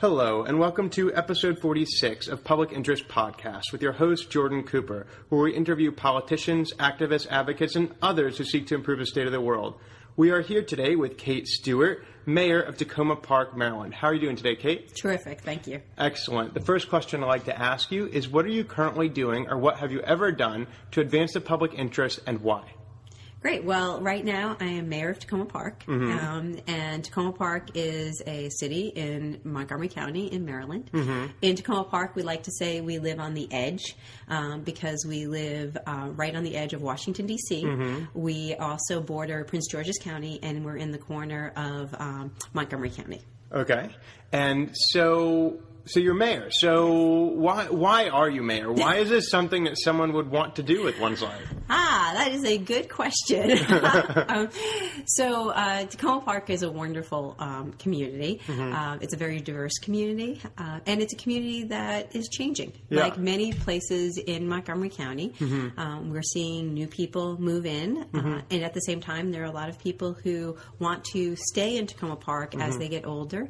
Hello, and welcome to episode 46 of Public Interest Podcast with your host, Jordan Cooper, where we interview politicians, activists, advocates, and others who seek to improve the state of the world. We are here today with Kate Stewart, Mayor of Takoma Park, Maryland. How are you doing today, Kate? Terrific, thank you. Excellent. The first question I'd like to ask you is, what are you currently doing, or what have you ever done to advance the public interest, and why? Great. Well, right now I am mayor of Takoma Park, and Takoma Park is a city in Montgomery County in Maryland. In Takoma Park, we like to say we live on the edge because we live right on the edge of Washington, D.C. We also border Prince George's County, and we're in the corner of Montgomery County. Okay. And so you're mayor. So why are you mayor? Why is this something that someone would want to do with one's life? That is a good question. So Takoma Park is a wonderful community. It's a very diverse community, and it's a community that is changing. Yeah. Like many places in Montgomery County, we're seeing new people move in, and at the same time, there are a lot of people who want to stay in Takoma Park as they get older.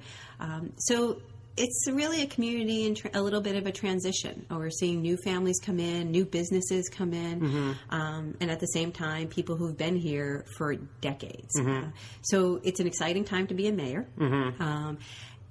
So it's really a community in a little bit of a transition. We're seeing new families come in, new businesses come in, and at the same time, people who've been here for decades. So it's an exciting time to be a mayor.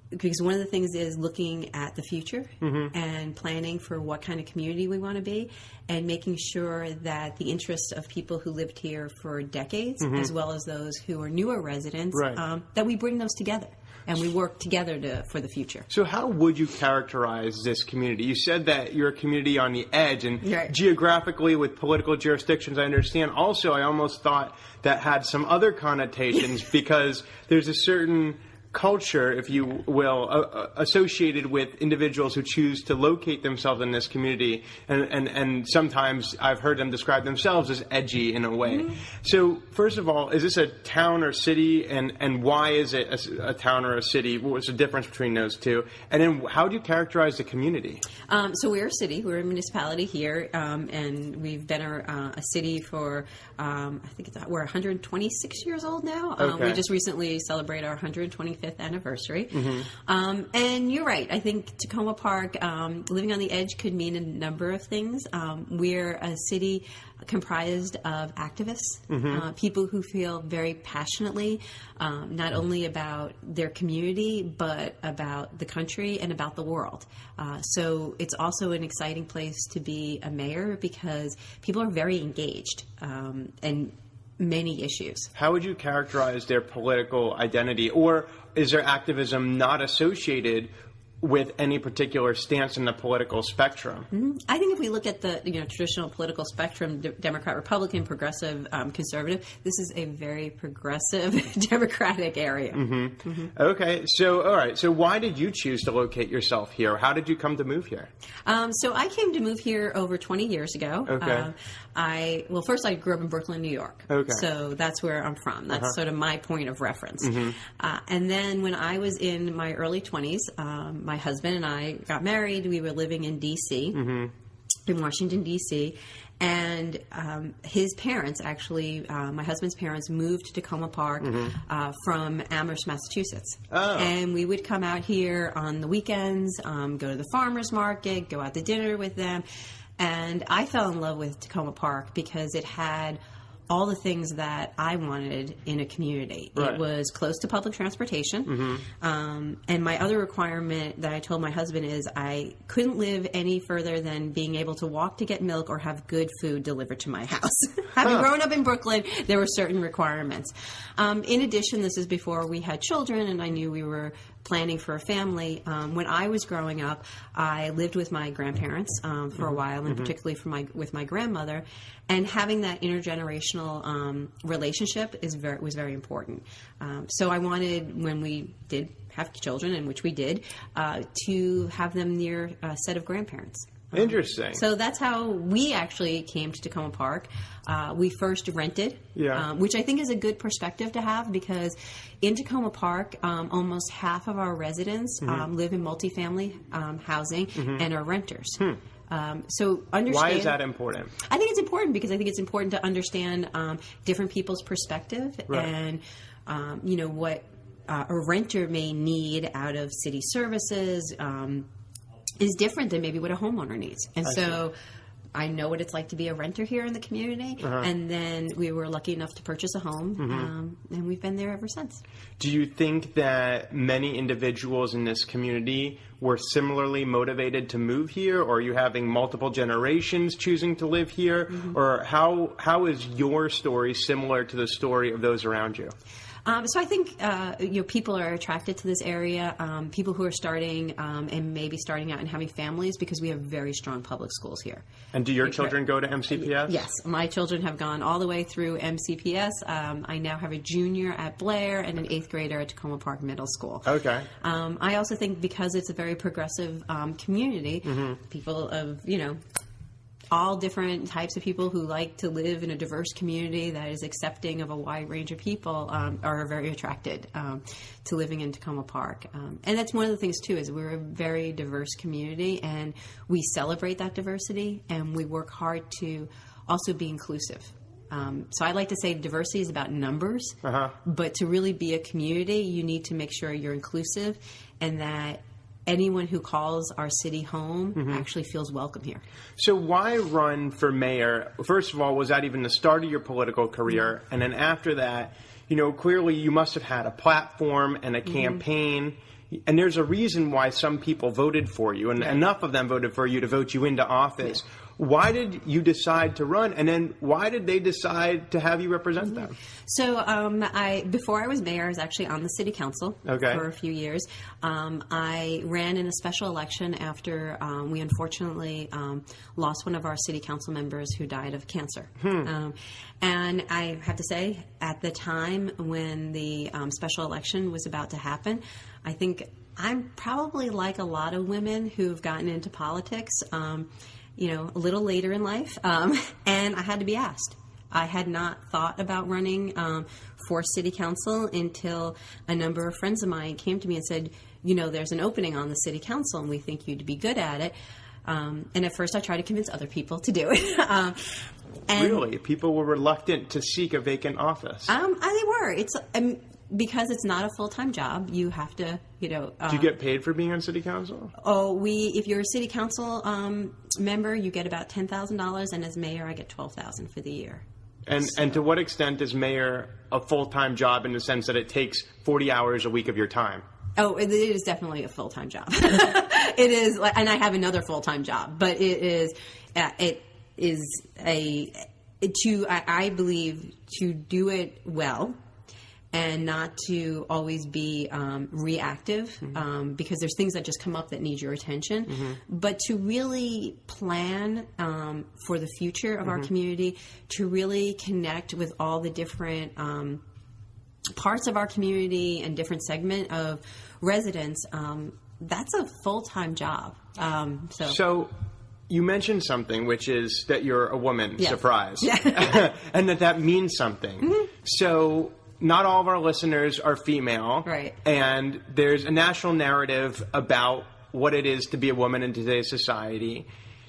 Because one of the things is looking at the future and planning for what kind of community we want to be, and making sure that the interests of people who lived here for decades, as well as those who are newer residents, that we bring those together. And we work together for the future. So how would you characterize this community? You said that you're a community on the edge, and geographically with political jurisdictions, I understand. Also, I almost thought that had some other connotations because there's a certain culture, if you will, associated with individuals who choose to locate themselves in this community, and sometimes I've heard them describe themselves as edgy in a way. So first of all, is this a town or city, and why is it a town or a city? What's the difference between those two? And then how do you characterize the community? So we're a city. We're a municipality here, and we've been a city for, I think we're 126 years old now. We just recently celebrated our 125th anniversary. And you're right. I think Takoma Park, living on the edge, could mean a number of things. We're a city comprised of activists, people who feel very passionately, not only about their community, but about the country and about the world. So it's also an exciting place to be a mayor because people are very engaged and many issues. How would you characterize their political identity, or is their activism not associated with any particular stance in the political spectrum? I think if we look at the traditional political spectrum, Democrat, Republican, progressive, conservative, this is a very progressive democratic area. Okay, so all right, so why did you choose to locate yourself here? How did you come to move here? So I came to move here over 20 years ago. First I grew up in Brooklyn, New York. So that's where I'm from. That's sort of my point of reference. And then when I was in my early 20s, my husband and I got married. We were living in D.C., in Washington, D.C., and his parents, actually, my husband's parents, moved to Takoma Park from Amherst, Massachusetts. And we would come out here on the weekends, go to the farmer's market, go out to dinner with them. And I fell in love with Takoma Park because it had all the things that I wanted in a community. It was close to public transportation. And my other requirement that I told my husband is I couldn't live any further than being able to walk to get milk or have good food delivered to my house. Having grown up in Brooklyn, there were certain requirements. In addition, this is before we had children, and I knew we were planning for a family. When I was growing up, I lived with my grandparents for a while, and particularly with my grandmother. And having that intergenerational relationship was very important. So I wanted, when we did have children, and which we did, to have them near a set of grandparents. Interesting. So that's how we actually came to Takoma Park. We first rented, which I think is a good perspective to have, because in Takoma Park, almost half of our residents live in multifamily housing and are renters. So understand. Why is that important? I think it's important because I think it's important to understand different people's perspective and, a renter may need out of city services is different than maybe what a homeowner needs. And so I know what it's like to be a renter here in the community, and then we were lucky enough to purchase a home, and we've been there ever since. Do you think that many individuals in this community were similarly motivated to move here, or are you having multiple generations choosing to live here, or how is your story similar to the story of those around you? So I think people are attracted to this area, people who are starting and maybe starting out and having families, because we have very strong public schools here. And do your children go to MCPS? Yes. My children have gone all the way through MCPS. I now have a junior at Blair and an 8th grader at Takoma Park Middle School. Okay. I also think because it's a very progressive community, people of, all different types of people who like to live in a diverse community that is accepting of a wide range of people are very attracted to living in Takoma Park. And that's one of the things, too, is we're a very diverse community, and we celebrate that diversity, and we work hard to also be inclusive. So I like to say diversity is about numbers, but to really be a community, you need to make sure you're inclusive and that anyone who calls our city home actually feels welcome here. So why run for mayor? First of all, was that even the start of your political career? And then after that, clearly you must have had a platform and a campaign. And there's a reason why some people voted for you, and enough of them voted for you to vote you into office. Yeah. Why did you decide to run? And then why did they decide to have you represent them? So before I was mayor, I was actually on the city council for a few years. I ran in a special election after we unfortunately lost one of our city council members who died of cancer. And I have to say, at the time when the special election was about to happen, I think I'm probably like a lot of women who've gotten into politics, a little later in life, and I had to be asked. I had not thought about running for city council until a number of friends of mine came to me and said, there's an opening on the city council and we think you'd be good at it. And at first I tried to convince other people to do it. Really? People were reluctant to seek a vacant office? They were. It's because it's not a full-time job, you have to, Do you get paid for being on city council? If you're a city council member, you get about $10,000, and as mayor, I get $12,000 for the year. And to what extent is mayor a full-time job in the sense that it takes 40 hours a week of your time? Oh, it is definitely a full-time job. It is, and I have another full-time job, but I believe, to do it well and not to always be reactive, because there's things that just come up that need your attention, but to really plan for the future of our community, to really connect with all the different parts of our community and different segment of residents, that's a full-time job. So you mentioned something, which is that you're a woman, surprise, and that means something. So not all of our listeners are female, right? And there's a national narrative about what it is to be a woman in today's society.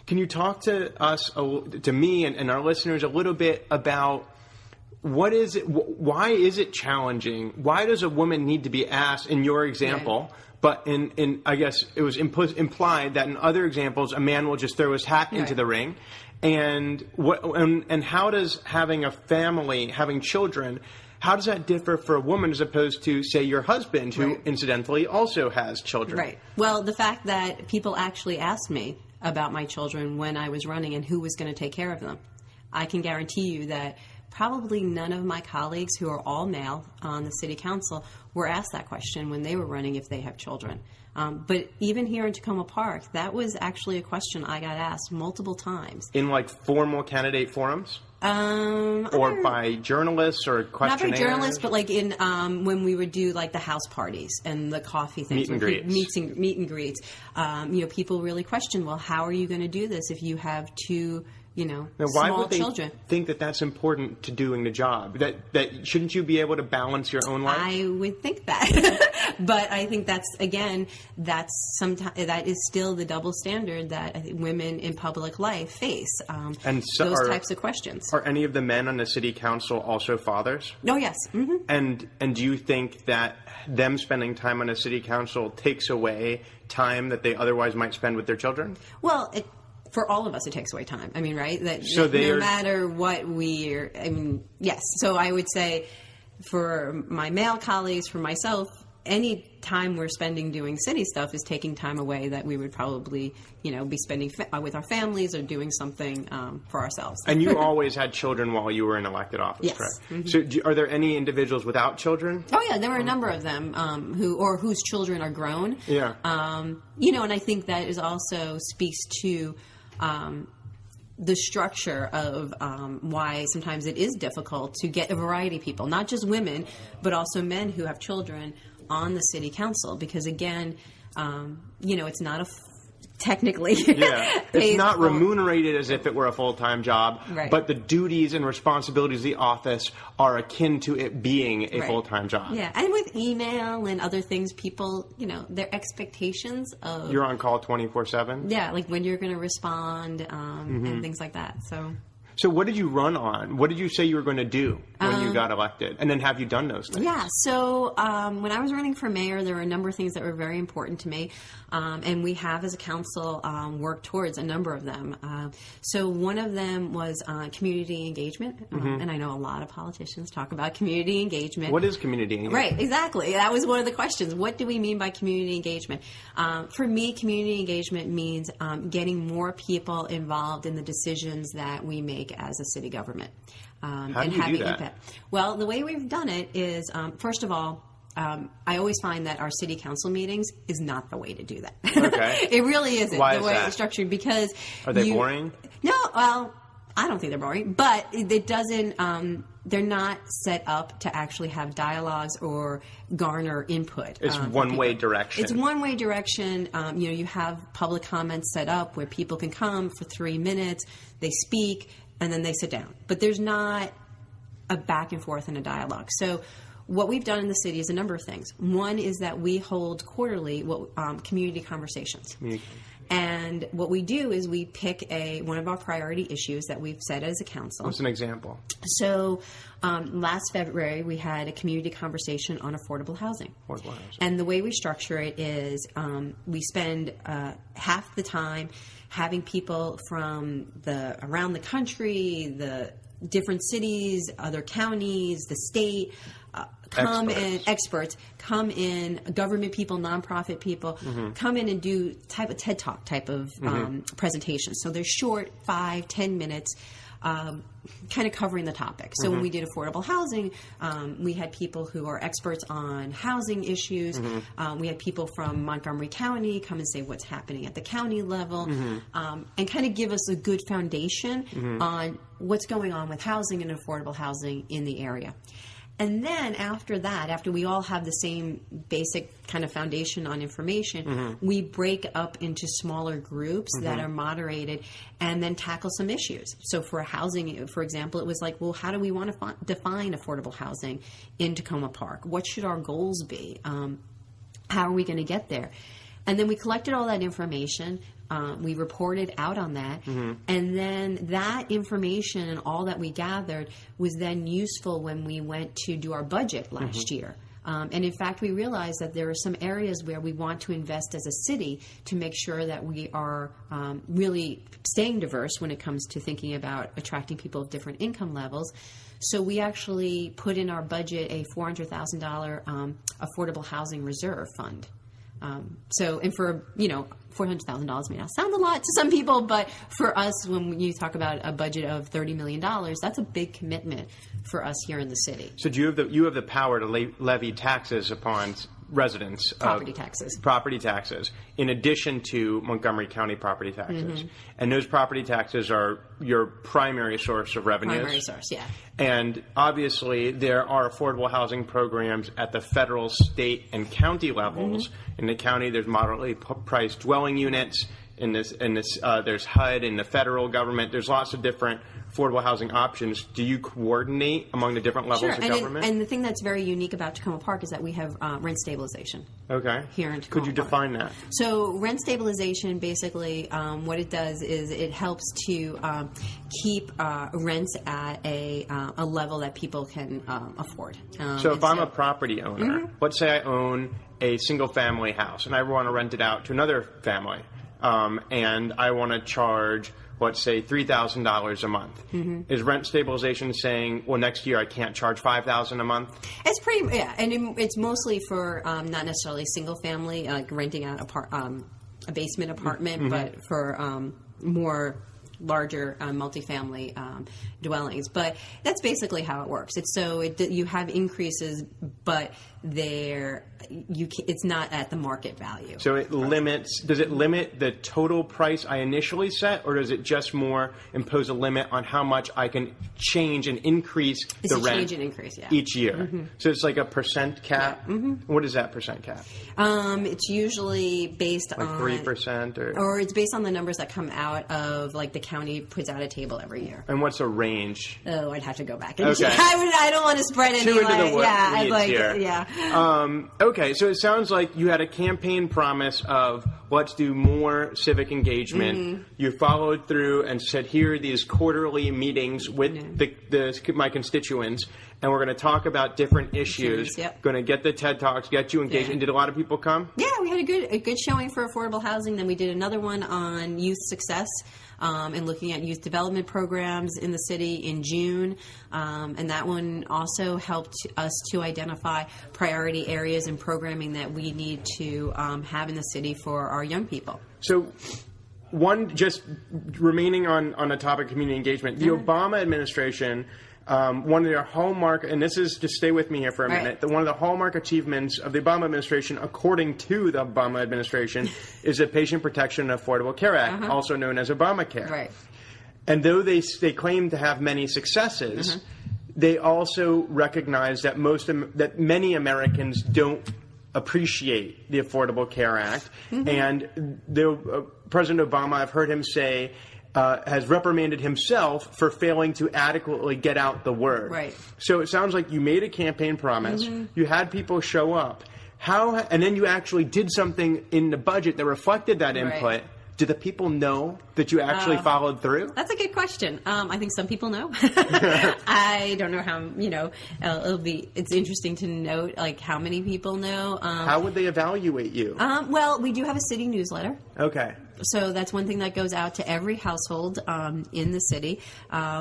Can you talk to us, to me and our listeners, a little bit about what is it? Why is it challenging? Why does a woman need to be asked, in your example? Right. But in I guess it was implied that in other examples, a man will just throw his hat into the ring. And how does having a family, having children, how does that differ for a woman as opposed to, say, your husband, who incidentally also has children? Right. Well, the fact that people actually asked me about my children when I was running and who was going to take care of them, I can guarantee you that probably none of my colleagues who are all male on the city council were asked that question when they were running if they have children. But even here in Takoma Park, that was actually a question I got asked multiple times. In like formal candidate forums? Or by journalists or questionnaires? Not by journalists, but like in when we would do like the house parties and the coffee things. Meet and greets. People really question, well, how are you going to do this if you have two Now, why small would they children. think that that's important to doing the job? That shouldn't you be able to balance your own life? I would think that, but I think that is still the double standard that I think women in public life face. And those types of questions. Are any of the men on the city council also fathers? Oh, yes. Mm-hmm. And do you think that them spending time on a city council takes away time that they otherwise might spend with their children? Well, for all of us, it takes away time. I mean, right? So no matter what yes. So I would say for my male colleagues, for myself, any time we're spending doing city stuff is taking time away that we would probably, be spending with our families or doing something for ourselves. And you always had children while you were in elected office, yes. correct? Mm-hmm. So are there any individuals without children? Oh, yeah, there were a number of them whose children are grown. Yeah. And I think that also speaks to the structure of why sometimes it is difficult to get a variety of people, not just women, but also men who have children on the city council. Because again, it's not technically it's not remunerated as if it were a full-time job, right. But the duties and responsibilities of the office are akin to it being a full-time job. Yeah, and with email and other things, people, their expectations of... You're on call 24/7? Yeah, like when you're going to respond and things like that, So what did you run on? What did you say you were going to do when you got elected? And then have you done those things? Yeah. So when I was running for mayor, there were a number of things that were very important to me. And we have, as a council, worked towards a number of them. So one of them was community engagement. And I know a lot of politicians talk about community engagement. What is community engagement? Right. Exactly. That was one of the questions. What do we mean by community engagement? For me, community engagement means getting more people involved in the decisions that we make as a city government. How do you do that? Impact. Well, the way we've done it is, first of all, I always find that our city council meetings is not the way to do that. Okay. It really isn't. Why the is way that? It's structured, because... Are they boring? No, well, I don't think they're boring, but it doesn't... they're not set up to actually have dialogues or garner input. It's one-way direction. It's one-way direction. You have public comments set up where people can come for 3 minutes, they speak, and then they sit down. But there's not a back and forth and a dialogue. So what we've done in the city is a number of things. One is that we hold quarterly community conversations. And what we do is we pick one of our priority issues that we've set as a council. What's an example? So last February, we had a community conversation on affordable housing. And the way we structure it is we spend half the time having people from around the country, the different cities, other counties, the state, experts come in, government people, nonprofit people, come in and do type of TED Talk type of presentations. So they're short, 5-10 minutes, kind of covering the topic. So when we did affordable housing, we had people who are experts on housing issues. We had people from Montgomery County come and say what's happening at the county level, and kind of give us a good foundation on what's going on with housing and affordable housing in the area. And then after that, after we all have the same basic kind of foundation on information, we break up into smaller groups that are moderated and then tackle some issues. So for housing, for example, it was like, well, how do we want to define affordable housing in Takoma Park? What should our goals be? How are we going to get there? And then we collected all that information. We reported out on that, and then that information and all that we gathered was then useful when we went to do our budget last year. And in fact, we realized that there are some areas where we want to invest as a city to make sure that we are really staying diverse when it comes to thinking about attracting people of different income levels. So we actually put in our budget a $400,000 affordable housing reserve fund. And for, $400,000 may not sound a lot to some people, but for us, when you talk about a budget of $30 million, that's a big commitment for us here in the city. So do you have the power to levy taxes upon residents? Property taxes, in addition to Montgomery County property taxes. And those property taxes are your primary source of revenues? Primary source, yeah. And obviously, there are affordable housing programs at the federal, state, and county levels. In the county, there's moderately priced dwelling units. there's HUD in the federal government. There's lots of different affordable housing options. Do you coordinate among the different levels of government? And the thing that's very unique about Takoma Park is that we have rent stabilization. Okay. Here in Takoma Could you define that? So rent stabilization, basically, what it does is it helps to keep rents at a level that people can afford. So if I'm a property owner, let's say I own a single-family house, and I want to rent it out to another family, and I want to charge, let's say, $3,000 a month. Is rent stabilization saying, well, next year I can't charge $5,000 a month? It's pretty, and it's mostly for not necessarily single family, like renting out a basement apartment, but for more larger multifamily dwellings. But that's basically how it works. You have increases, but it's not at the market value. So does it limit the total price I initially set, or does it just more impose a limit on how much I can change and increase the rent change and increase, each year? So it's like a percent cap? Yeah. What is that percent cap? It's usually based on 3% or it's based on the numbers that come out of, like, the county puts out a table every year. And what's a range? Oh, I'd have to go back and okay. I don't want to spread any Too into the weeds here. Yeah. Okay, so it sounds like you had a campaign promise of let's do more civic engagement. You followed through and said, here are these quarterly meetings with my constituents, and we're going to talk about different issues. Going to get the TED Talks, get you engaged. And did a lot of people come? Yeah, we had a good showing for affordable housing. Then we did another one on youth success. And looking at youth development programs in the city in June. And that one also helped us to identify priority areas and programming that we need to have in the city for our young people. So just remaining on the topic of community engagement, the Obama administration, one of their hallmark, and this is, just stay with me here for a minute, one of the hallmark achievements of the Obama administration, according to the Obama administration, is the Patient Protection and Affordable Care Act, also known as Obamacare. Right. And though they claim to have many successes, they also recognize that many Americans don't appreciate the Affordable Care Act. And President Obama, I've heard him say, has reprimanded himself for failing to adequately get out the word. Right. So it sounds like you made a campaign promise. You had people show up. And then you actually did something in the budget that reflected that input. Right. Do the people know that you actually followed through? That's a good question. I think some people know. I don't know how, it's interesting to note, like, how many people know. How would they evaluate you? Well, we do have a city newsletter. Okay. So that's one thing that goes out to every household in the city.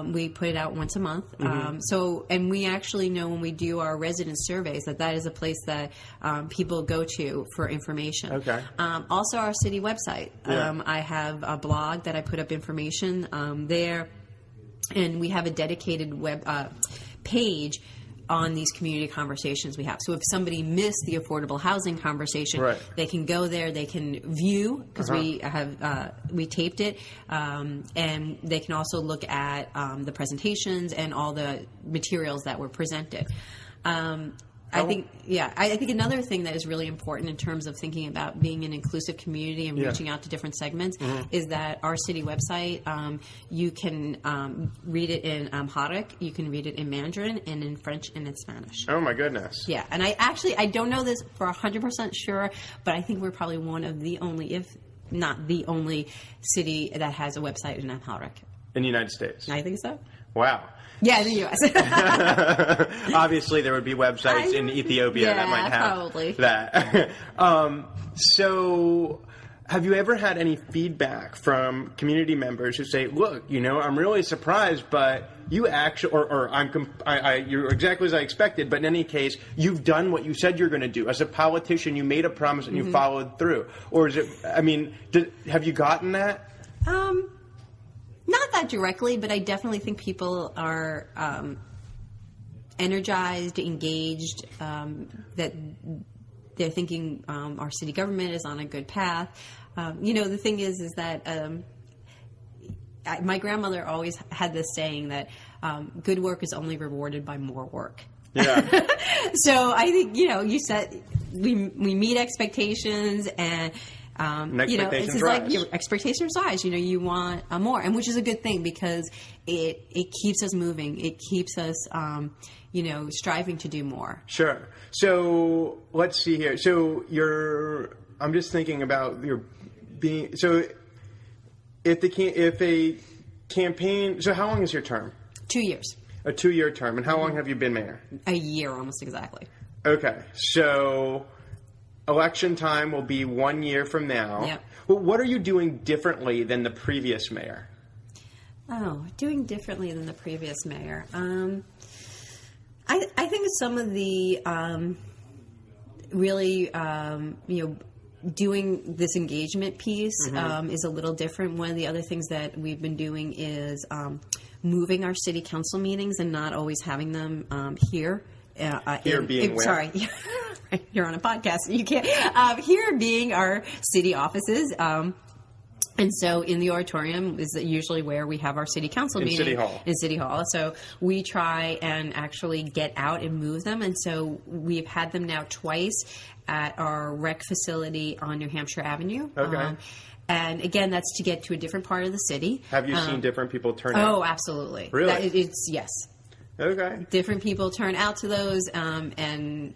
We put it out once a month. And we actually know when we do our resident surveys that is a place that people go to for information. Okay. Also, our city website. I have a blog that I put up information there, and we have a dedicated web page on these community conversations we have. So if somebody missed the affordable housing conversation, they can go there, they can view, because we taped it, and they can also look at the presentations and all the materials that were presented. I think another thing that is really important in terms of thinking about being an inclusive community and reaching out to different segments is that our city website, you can read it in Amharic, you can read it in Mandarin, and in French and in Spanish. Oh, my goodness. Yeah, and I don't know this for 100% sure, but I think we're probably one of the only, if not the only, city that has a website in Amharic. In the United States? I think so. Wow. Yeah, in the U.S. Obviously, there would be websites in Ethiopia that might have probably that. So, have you ever had any feedback from community members who say, "Look, I'm really surprised, but you actually, you're exactly as I expected, but in any case, you've done what you said you're going to do. As a politician, you made a promise and you followed through." Or is it? Have you gotten that? Not that directly, but I definitely think people are energized, engaged, that they're thinking our city government is on a good path. The thing is that my grandmother always had this saying that good work is only rewarded by more work. Yeah. So I think, you said we meet expectations, and Expectations rise. like your expectations rise. You want more, and which is a good thing because it keeps us moving. It keeps us, striving to do more. Sure. So let's see here. So I'm just thinking about your being. So if a campaign. So how long is your term? 2 years. A 2-year term. And how long have you been mayor? A year, almost exactly. Okay. So election time will be 1 year from now. Yep. Well, what are you doing differently than the previous mayor? Oh, doing differently than the previous mayor. I think some of the really, doing this engagement piece is a little different. One of the other things that we've been doing is moving our city council meetings and not always having them here. Here being where? Sorry, you're on a podcast. You can't. Here being our city offices. And so in the auditorium is usually where we have our city council meeting. In City Hall. So we try and actually get out and move them. And so we've had them now twice at our rec facility on New Hampshire Avenue. Okay. And again, that's to get to a different part of the city. Have you seen different people turn out? Oh, absolutely. Really? Yes. Okay. Different people turn out to those, and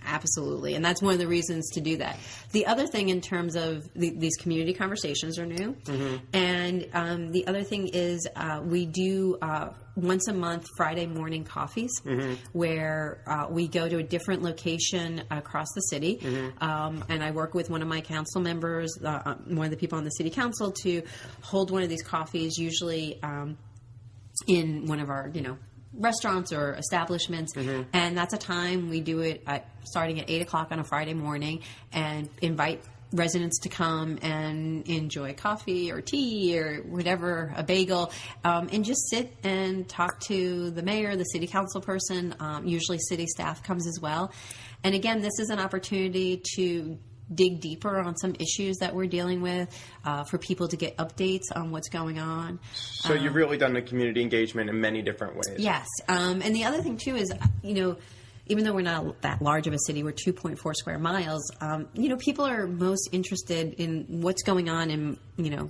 absolutely. And that's one of the reasons to do that. The other thing in terms of these community conversations are new. Mm-hmm. And the other thing is we do once a month Friday morning coffees where we go to a different location across the city. Mm-hmm. And I work with one of my council members, one of the people on the city council, to hold one of these coffees, usually in one of our, restaurants or establishments, and that's a time we do it starting at 8 o'clock on a Friday morning, and invite residents to come and enjoy coffee or tea or whatever, a bagel, and just sit and talk to the mayor, the city council person. Usually city staff comes as well. And again, this is an opportunity to dig deeper on some issues that we're dealing with, for people to get updates on what's going on. So you've really done the community engagement in many different ways. Yes. And the other thing, too, is, even though we're not that large of a city, we're 2.4 square miles, people are most interested in what's going on in,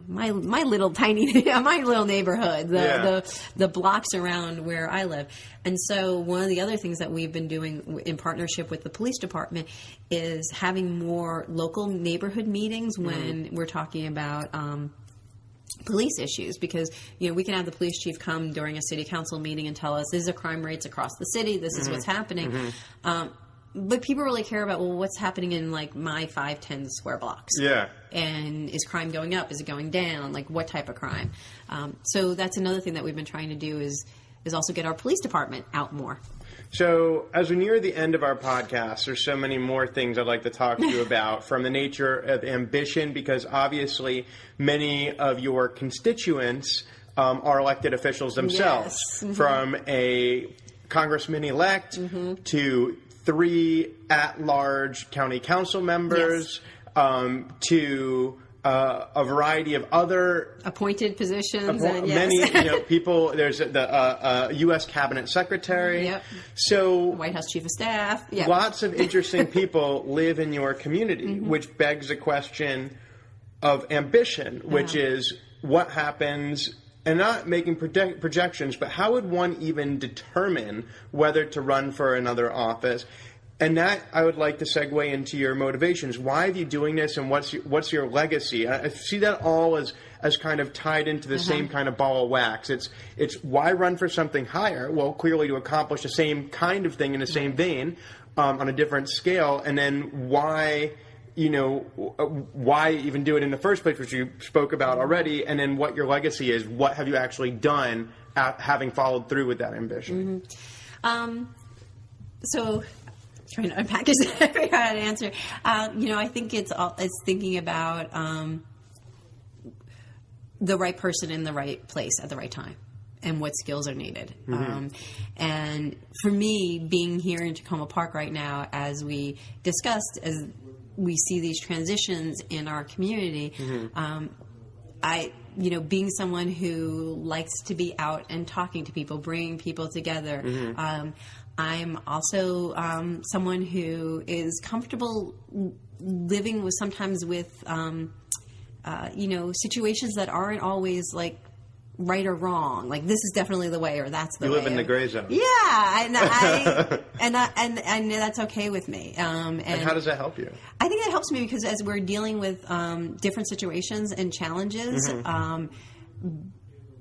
my little tiny, my little neighborhood, the blocks around where I live. And so one of the other things that we've been doing in partnership with the police department is having more local neighborhood meetings when we're talking about police issues, because we can have the police chief come during a city council meeting and tell us these are crime rates across the city, this is what's happening, but people really care about, well, what's happening in my 5-10 square blocks, and is crime going up, is it going down, what type of crime? So that's another thing that we've been trying to do is also get our police department out more. So as we near the end of our podcast, there's so many more things I'd like to talk to you about, from the nature of ambition, because obviously many of your constituents are elected officials themselves, from a congressman-elect to 3 at-large county council members, to a variety of other appointed positions, many people. There's the U.S. Cabinet Secretary. Yep. So White House Chief of Staff. Yep. Lots of interesting people live in your community, which begs a question of ambition, which is what happens. And not making projections, but how would one even determine whether to run for another office? And that, I would like to segue into your motivations. Why are you doing this, and what's your legacy? I see that all as kind of tied into the same kind of ball of wax. It's why run for something higher? Well, clearly to accomplish the same kind of thing in the same vein, on a different scale. And then why even do it in the first place, which you spoke about already, and then what your legacy is. What have you actually done having followed through with that ambition? So trying to unpack it, figure out how to answer. I think it's thinking about the right person in the right place at the right time, and what skills are needed. And for me, being here in Takoma Park right now, as we discussed, as we see these transitions in our community, being someone who likes to be out and talking to people, bringing people together. I'm also someone who is comfortable living with sometimes with, situations that aren't always like right or wrong. Like, this is definitely the way, or that's the way. You live in the gray zone. Yeah, and I know that's okay with me. And how does that help you? I think that helps me because as we're dealing with different situations and challenges,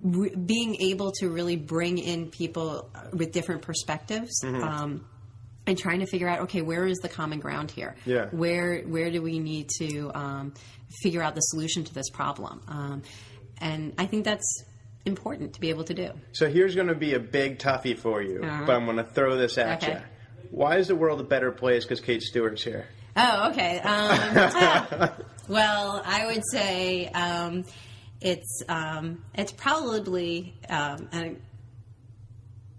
being able to really bring in people with different perspectives. And trying to figure out, okay, where is the common ground here? Yeah. Where do we need to figure out the solution to this problem? And I think that's important to be able to do. So here's going to be a big toughie for you, but I'm going to throw this at you. Why is the world a better place because Kate Stewart's here? Oh, okay. Well, I would say it's probably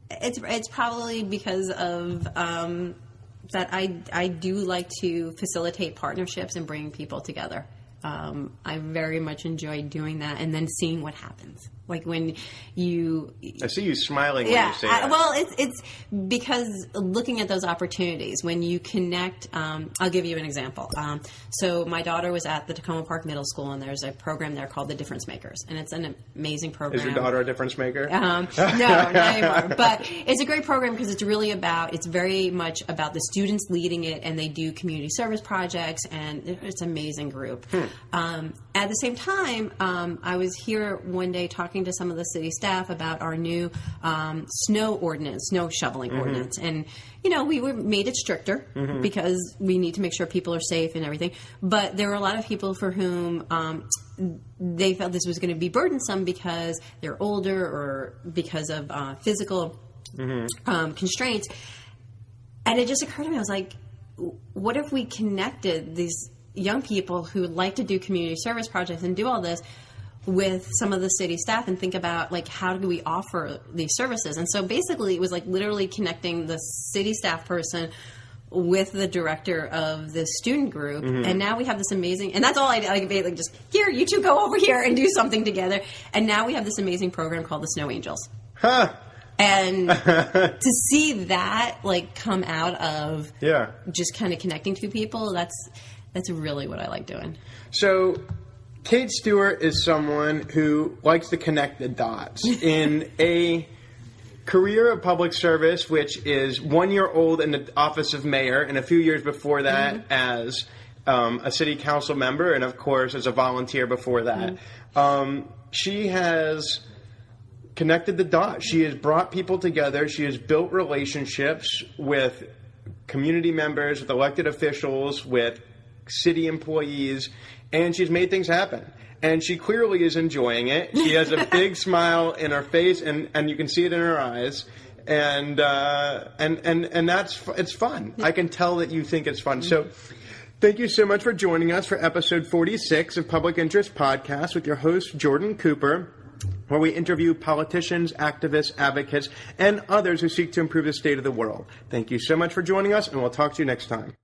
it's probably because of that I do like to facilitate partnerships and bring people together. I very much enjoy doing that and then seeing what happens. Like when I see you smiling when you say that. Well, it's because looking at those opportunities, when you connect, I'll give you an example. So my daughter was at the Takoma Park Middle School, and there's a program there called the Difference Makers, and it's an amazing program. Is your daughter a difference maker? No, not anymore. But it's a great program because it's very much about the students leading it, and they do community service projects, and it's an amazing group. At the same time, I was here one day talking to some of the city staff about our new snow shoveling ordinance. And, we made it stricter because we need to make sure people are safe and everything. But there were a lot of people for whom they felt this was going to be burdensome because they're older or because of physical constraints. And it just occurred to me, I was like, what if we connected these young people who like to do community service projects and do all this with some of the city staff and think about, like, how do we offer these services? And so basically it was like literally connecting the city staff person with the director of the student group. And now we have this amazing, and that's all I did. Like, just, here, you two go over here and do something together. And now we have this amazing program called the Snow Angels. And to see that, like, come out of just kind of connecting two people, that's really what I like doing. So Kate Stewart is someone who likes to connect the dots in a career of public service, which is 1 year old in the office of mayor, and a few years before that as a city council member, and of course as a volunteer before that. She has connected the dots. She has brought people together. She has built relationships with community members, with elected officials, with city employees, and she's made things happen. And she clearly is enjoying it. She has a big smile in her face, and you can see it in her eyes. And it's fun. I can tell that you think it's fun. So thank you so much for joining us for episode 46 of Public Interest Podcast with your host, Jordan Cooper, where we interview politicians, activists, advocates, and others who seek to improve the state of the world. Thank you so much for joining us, and we'll talk to you next time.